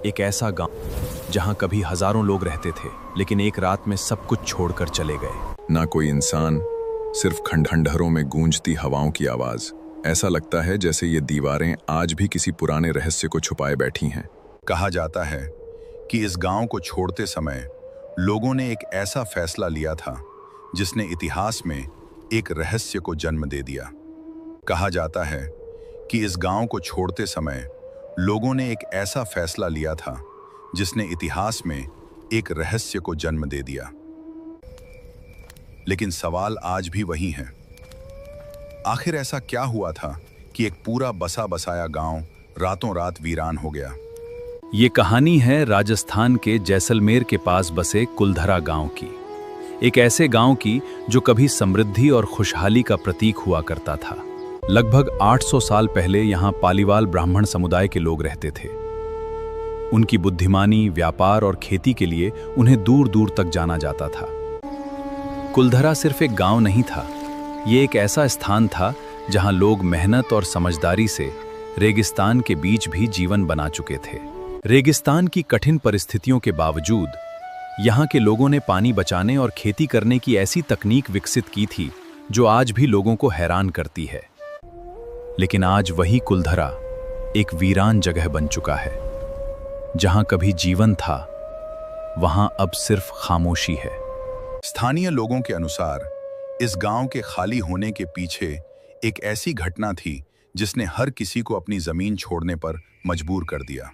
एक ऐसा गांव जहां कभी हजारों लोग रहते थे, लेकिन एक रात में सब कुछ छोड़कर चले गए। ना कोई इंसान, सिर्फ खंडहरों में गूंजती हवाओं की आवाज। ऐसा लगता है जैसे ये दीवारें आज भी किसी पुराने रहस्य को छुपाए बैठी हैं। कहा जाता है कि इस गांव को छोड़ते समय लोगों ने एक ऐसा फैसला लिया था जिसने इतिहास में एक रहस्य को जन्म दे दिया। कहा जाता है कि इस गांव को छोड़ते समय लोगों ने एक ऐसा फैसला लिया था जिसने इतिहास में एक रहस्य को जन्म दे दिया। लेकिन सवाल आज भी वही है, आखिर ऐसा क्या हुआ था कि एक पूरा बसा बसाया गांव रातों रात वीरान हो गया। ये कहानी है राजस्थान के जैसलमेर के पास बसे कुलधरा गांव की। एक ऐसे गांव की जो कभी समृद्धि और खुशहाली का प्रतीक हुआ करता था। लगभग 800 साल पहले यहाँ पालीवाल ब्राह्मण समुदाय के लोग रहते थे। उनकी बुद्धिमानी, व्यापार और खेती के लिए उन्हें दूर दूर तक जाना जाता था। कुलधरा सिर्फ एक गांव नहीं था, ये एक ऐसा स्थान था जहां लोग मेहनत और समझदारी से रेगिस्तान के बीच भी जीवन बना चुके थे। रेगिस्तान की कठिन परिस्थितियों के बावजूद यहाँ के लोगों ने पानी बचाने और खेती करने की ऐसी तकनीक विकसित की थी जो आज भी लोगों को हैरान करती है। लेकिन आज वही कुलधरा एक वीरान जगह बन चुका है। जहां कभी जीवन था, वहां अब सिर्फ खामोशी है। स्थानीय लोगों के अनुसार इस गांव के खाली होने के पीछे एक ऐसी घटना थी जिसने हर किसी को अपनी जमीन छोड़ने पर मजबूर कर दिया।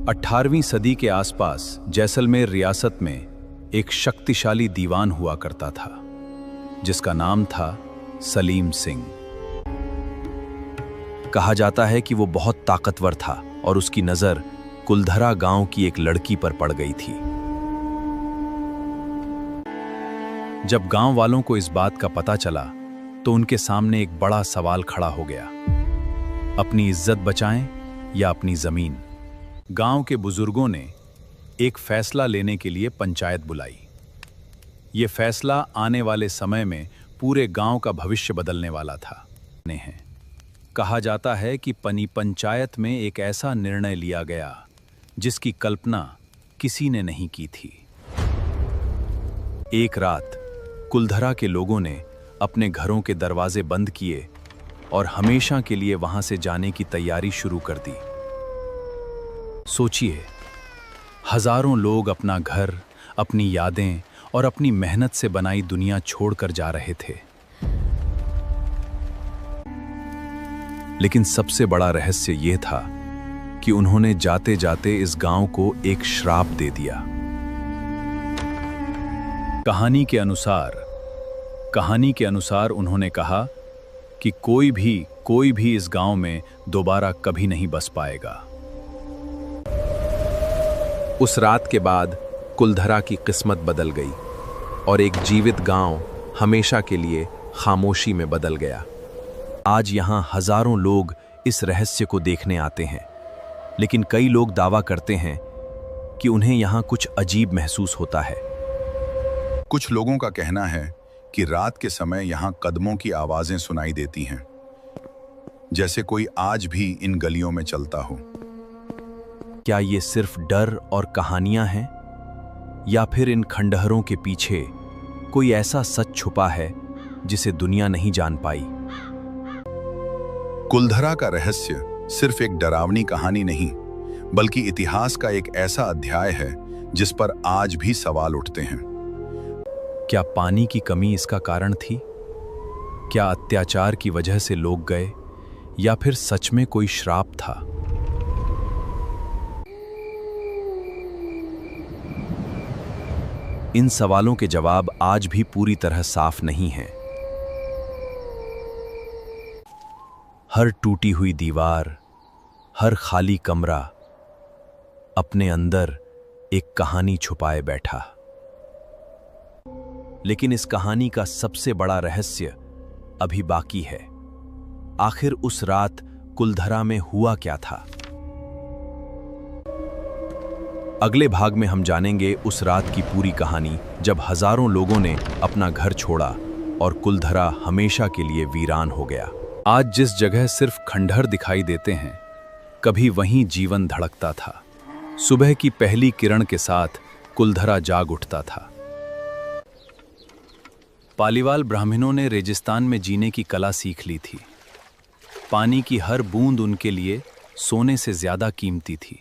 18वीं सदी के आसपास जैसलमेर रियासत में एक शक्तिशाली दीवान हुआ करता था जिसका नाम था सलीम सिंह। कहा जाता है कि वो बहुत ताकतवर था और उसकी नजर कुलधरा गांव की एक लड़की पर पड़ गई थी। जब गांव वालों को इस बात का पता चला तो उनके सामने एक बड़ा सवाल खड़ा हो गया, अपनी इज्जत बचाएं या अपनी जमीन। गांव के बुजुर्गों ने एक फैसला लेने के लिए पंचायत बुलाई। यह फैसला आने वाले समय में पूरे गांव का भविष्य बदलने वाला था। कहा जाता है कि पंचायत में एक ऐसा निर्णय लिया गया जिसकी कल्पना किसी ने नहीं की थी। एक रात कुलधरा के लोगों ने अपने घरों के दरवाजे बंद किए और हमेशा के लिए वहां से जाने की तैयारी शुरू कर दी। सोचिए, हजारों लोग अपना घर, अपनी यादें और अपनी मेहनत से बनाई दुनिया छोड़कर जा रहे थे। लेकिन सबसे बड़ा रहस्य यह था कि उन्होंने जाते जाते इस गांव को एक श्राप दे दिया। कहानी के अनुसार उन्होंने कहा कि कोई भी इस गांव में दोबारा कभी नहीं बस पाएगा। उस रात के बाद कुलधरा की किस्मत बदल गई और एक जीवित गांव हमेशा के लिए खामोशी में बदल गया। आज यहाँ हजारों लोग इस रहस्य को देखने आते हैं, लेकिन कई लोग दावा करते हैं कि उन्हें यहाँ कुछ अजीब महसूस होता है। कुछ लोगों का कहना है कि रात के समय यहाँ कदमों की आवाजें सुनाई देती हैं, जैसे कोई आज भी इन गलियों में चलता हो। क्या ये सिर्फ डर और कहानियां हैं, या फिर इन खंडहरों के पीछे कोई ऐसा सच छुपा है जिसे दुनिया नहीं जान पाई? कुलधरा का रहस्य सिर्फ एक डरावनी कहानी नहीं, बल्कि इतिहास का एक ऐसा अध्याय है जिस पर आज भी सवाल उठते हैं। क्या पानी की कमी इसका कारण थी? क्या अत्याचार की वजह से लोग गए, या फिर सच में कोई श्राप था? इन सवालों के जवाब आज भी पूरी तरह साफ नहीं हैं। हर टूटी हुई दीवार, हर खाली कमरा अपने अंदर एक कहानी छुपाए बैठा। लेकिन इस कहानी का सबसे बड़ा रहस्य अभी बाकी है। आखिर उस रात कुलधरा में हुआ क्या था? अगले भाग में हम जानेंगे उस रात की पूरी कहानी, जब हजारों लोगों ने अपना घर छोड़ा और कुलधरा हमेशा के लिए वीरान हो गया। आज जिस जगह सिर्फ खंडहर दिखाई देते हैं, कभी वहीं जीवन धड़कता था। सुबह की पहली किरण के साथ कुलधरा जाग उठता था। पालीवाल ब्राह्मणों ने रेगिस्तान में जीने की कला सीख ली थी। पानी की हर बूंद उनके लिए सोने से ज्यादा कीमती थी।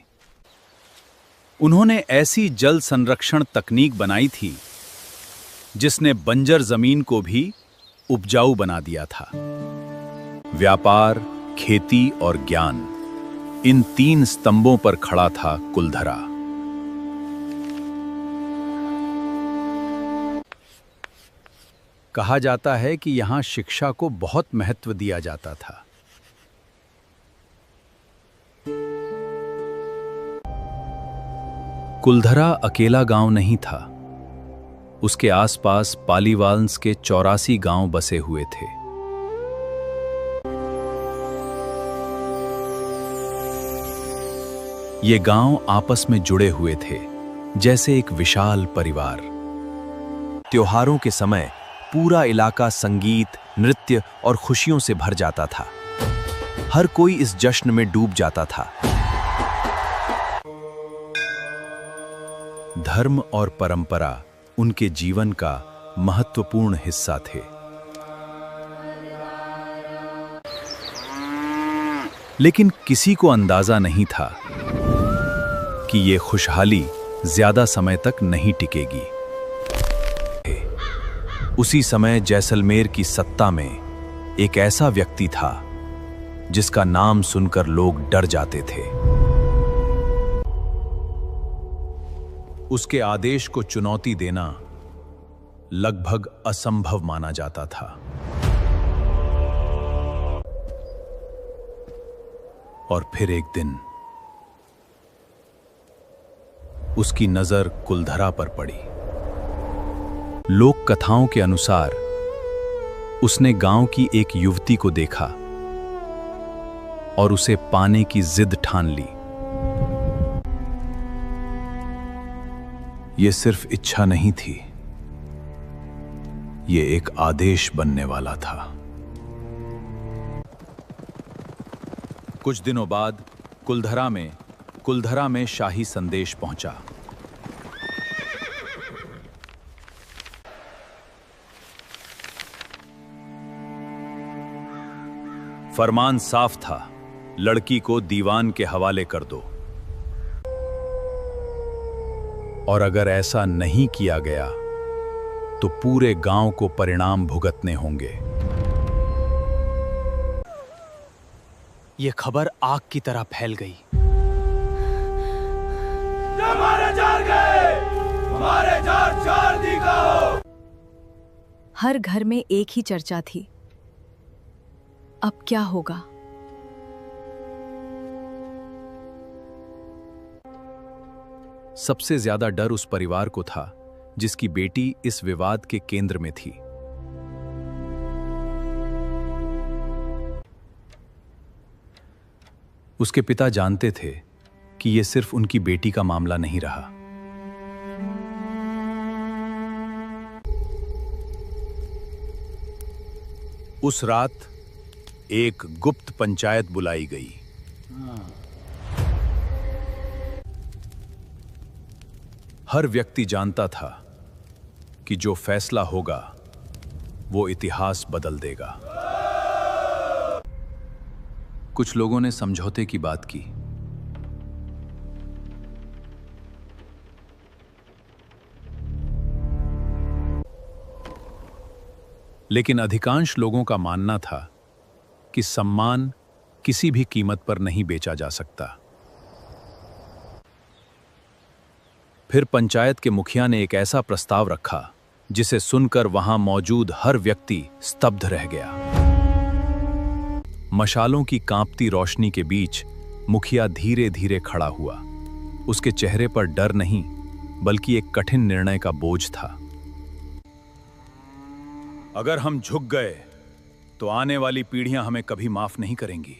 उन्होंने ऐसी जल संरक्षण तकनीक बनाई थी जिसने बंजर जमीन को भी उपजाऊ बना दिया था। व्यापार, खेती और ज्ञान, इन 3 स्तंभों पर खड़ा था कुलधरा। कहा जाता है कि यहां शिक्षा को बहुत महत्व दिया जाता था। कुलधरा अकेला गांव नहीं था। उसके आसपास पालीवाल्स के 84 गांव बसे हुए थे। ये गांव आपस में जुड़े हुए थे, जैसे एक विशाल परिवार। त्योहारों के समय पूरा इलाका संगीत, नृत्य और खुशियों से भर जाता था। हर कोई इस जश्न में डूब जाता था। धर्म और परंपरा उनके जीवन का महत्वपूर्ण हिस्सा थे। लेकिन किसी को अंदाजा नहीं था कि ये खुशहाली ज्यादा समय तक नहीं टिकेगी। उसी समय जैसलमेर की सत्ता में एक ऐसा व्यक्ति था जिसका नाम सुनकर लोग डर जाते थे। उसके आदेश को चुनौती देना लगभग असंभव माना जाता था। और फिर एक दिन उसकी नजर कुलधरा पर पड़ी। लोक कथाओं के अनुसार उसने गांव की एक युवती को देखा और उसे पाने की जिद ठान ली। यह सिर्फ इच्छा नहीं थी, यह एक आदेश बनने वाला था। कुछ दिनों बाद कुलधरा में शाही संदेश पहुंचा। फरमान साफ था, लड़की को दीवान के हवाले कर दो, और अगर ऐसा नहीं किया गया तो पूरे गांव को परिणाम भुगतने होंगे। यह खबर आग की तरह फैल गई। हर घर में एक ही चर्चा थी, अब क्या होगा? सबसे ज्यादा डर उस परिवार को था जिसकी बेटी इस विवाद के केंद्र में थी। उसके पिता जानते थे कि यह सिर्फ उनकी बेटी का मामला नहीं रहा। उस रात एक गुप्त पंचायत बुलाई गई। हर व्यक्ति जानता था कि जो फैसला होगा वो इतिहास बदल देगा। कुछ लोगों ने समझौते की बात की, लेकिन अधिकांश लोगों का मानना था कि सम्मान किसी भी कीमत पर नहीं बेचा जा सकता। फिर पंचायत के मुखिया ने एक ऐसा प्रस्ताव रखा जिसे सुनकर वहां मौजूद हर व्यक्ति स्तब्ध रह गया। मशालों की कांपती रोशनी के बीच मुखिया धीरे धीरे खड़ा हुआ। उसके चेहरे पर डर नहीं, बल्कि एक कठिन निर्णय का बोझ था। अगर हम झुक गए तो आने वाली पीढ़ियां हमें कभी माफ नहीं करेंगी,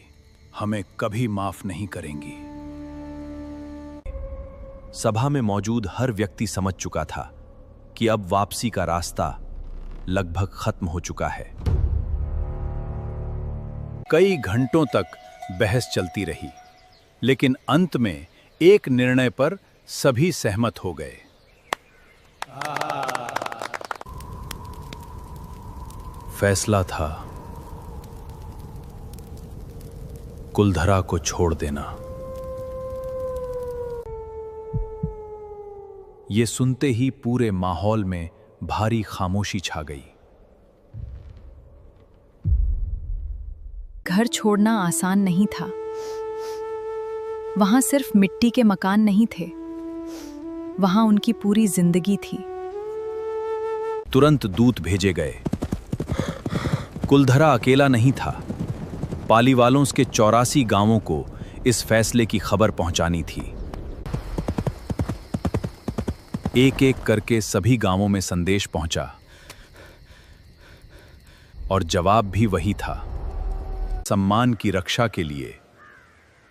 हमें कभी माफ नहीं करेंगी। सभा में मौजूद हर व्यक्ति समझ चुका था कि अब वापसी का रास्ता लगभग खत्म हो चुका है। कई घंटों तक बहस चलती रही, लेकिन अंत में एक निर्णय पर सभी सहमत हो गए। फैसला था कुलधरा को छोड़ देना। ये सुनते ही पूरे माहौल में भारी खामोशी छा गई। घर छोड़ना आसान नहीं था। वहां सिर्फ मिट्टी के मकान नहीं थे, वहां उनकी पूरी जिंदगी थी। तुरंत दूत भेजे गए। कुलधरा अकेला नहीं था। पाली वालों के 84 गांवों को इस फैसले की खबर पहुंचानी थी। एक एक करके सभी गांवों में संदेश पहुंचा और जवाब भी वही था। सम्मान की रक्षा के लिए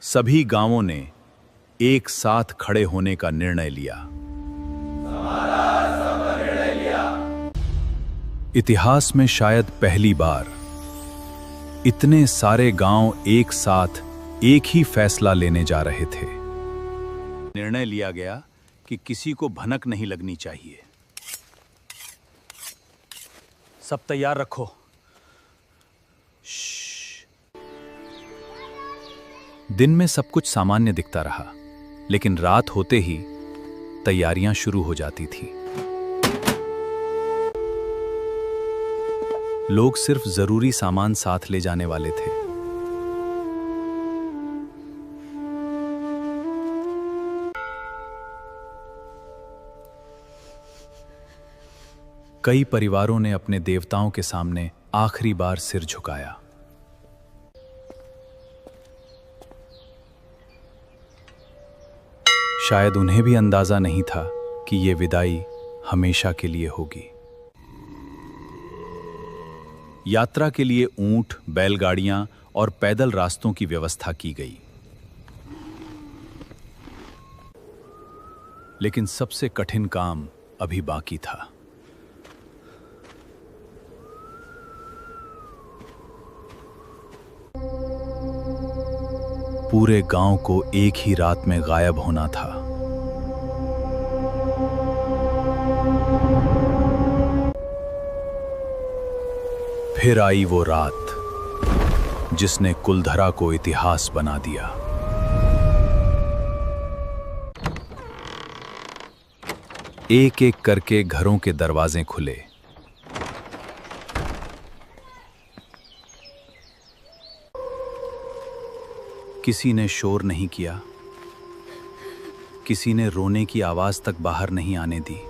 सभी गांवों ने एक साथ खड़े होने का निर्णय लिया। इतिहास में शायद पहली बार इतने सारे गांव एक साथ एक ही फैसला लेने जा रहे थे। निर्णय लिया गया कि किसी को भनक नहीं लगनी चाहिए। सब तैयार रखो। दिन में सब कुछ सामान्य दिखता रहा, लेकिन रात होते ही तैयारियां शुरू हो जाती थी। लोग सिर्फ जरूरी सामान साथ ले जाने वाले थे। कई परिवारों ने अपने देवताओं के सामने आखिरी बार सिर झुकाया। शायद उन्हें भी अंदाजा नहीं था कि ये विदाई हमेशा के लिए होगी। यात्रा के लिए ऊंट, बैलगाड़ियां और पैदल रास्तों की व्यवस्था की गई। लेकिन सबसे कठिन काम अभी बाकी था। पूरे गांव को एक ही रात में गायब होना था। फिर आई वो रात जिसने कुलधरा को इतिहास बना दिया। एक एक करके घरों के दरवाजे खुले। किसी ने शोर नहीं किया, किसी ने रोने की आवाज तक बाहर नहीं आने दी।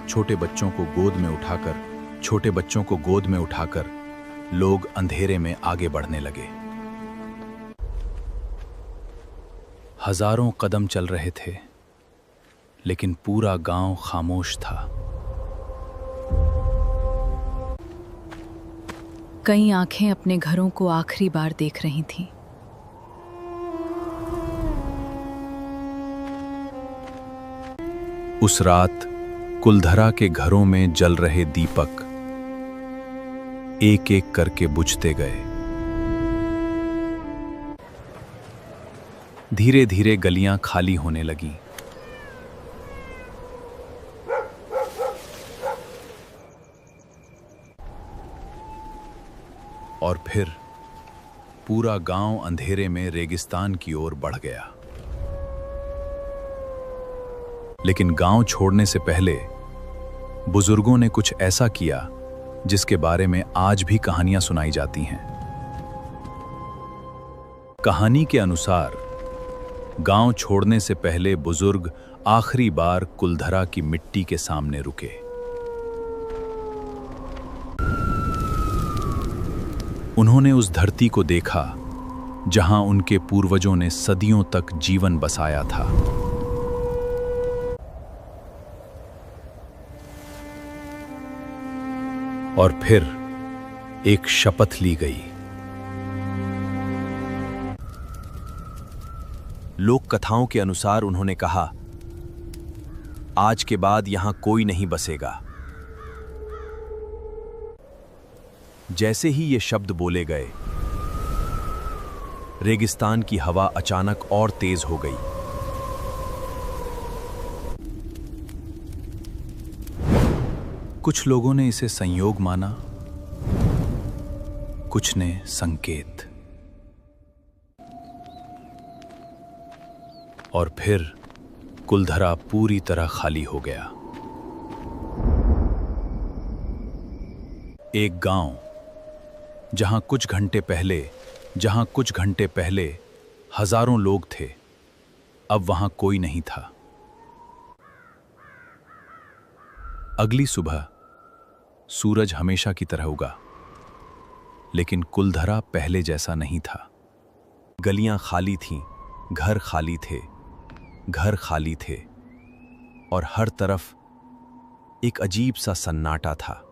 छोटे बच्चों को गोद में उठाकर लोग अंधेरे में आगे बढ़ने लगे। हजारों कदम चल रहे थे, लेकिन पूरा गांव खामोश था। कई आंखें अपने घरों को आखिरी बार देख रही थीं। उस रात कुलधरा के घरों में जल रहे दीपक एक एक करके बुझते गए। धीरे धीरे गलियां खाली होने लगीं। और फिर पूरा गांव अंधेरे में रेगिस्तान की ओर बढ़ गया। लेकिन गांव छोड़ने से पहले बुजुर्गों ने कुछ ऐसा किया जिसके बारे में आज भी कहानियां सुनाई जाती हैं। कहानी के अनुसार गांव छोड़ने से पहले बुजुर्ग आखिरी बार कुलधरा की मिट्टी के सामने रुके। उन्होंने उस धरती को देखा जहां उनके पूर्वजों ने सदियों तक जीवन बसाया था। और फिर एक शपथ ली गई। लोक कथाओं के अनुसार उन्होंने कहा, आज के बाद यहां कोई नहीं बसेगा। जैसे ही ये शब्द बोले गए, रेगिस्तान की हवा अचानक और तेज हो गई। कुछ लोगों ने इसे संयोग माना, कुछ ने संकेत। और फिर कुलधरा पूरी तरह खाली हो गया। एक गांव जहां कुछ घंटे पहले हजारों लोग थे, अब वहां कोई नहीं था। अगली सुबह सूरज हमेशा की तरह उगा, लेकिन कुलधरा पहले जैसा नहीं था। गलियां खाली थीं, घर खाली थे और हर तरफ एक अजीब सा सन्नाटा था।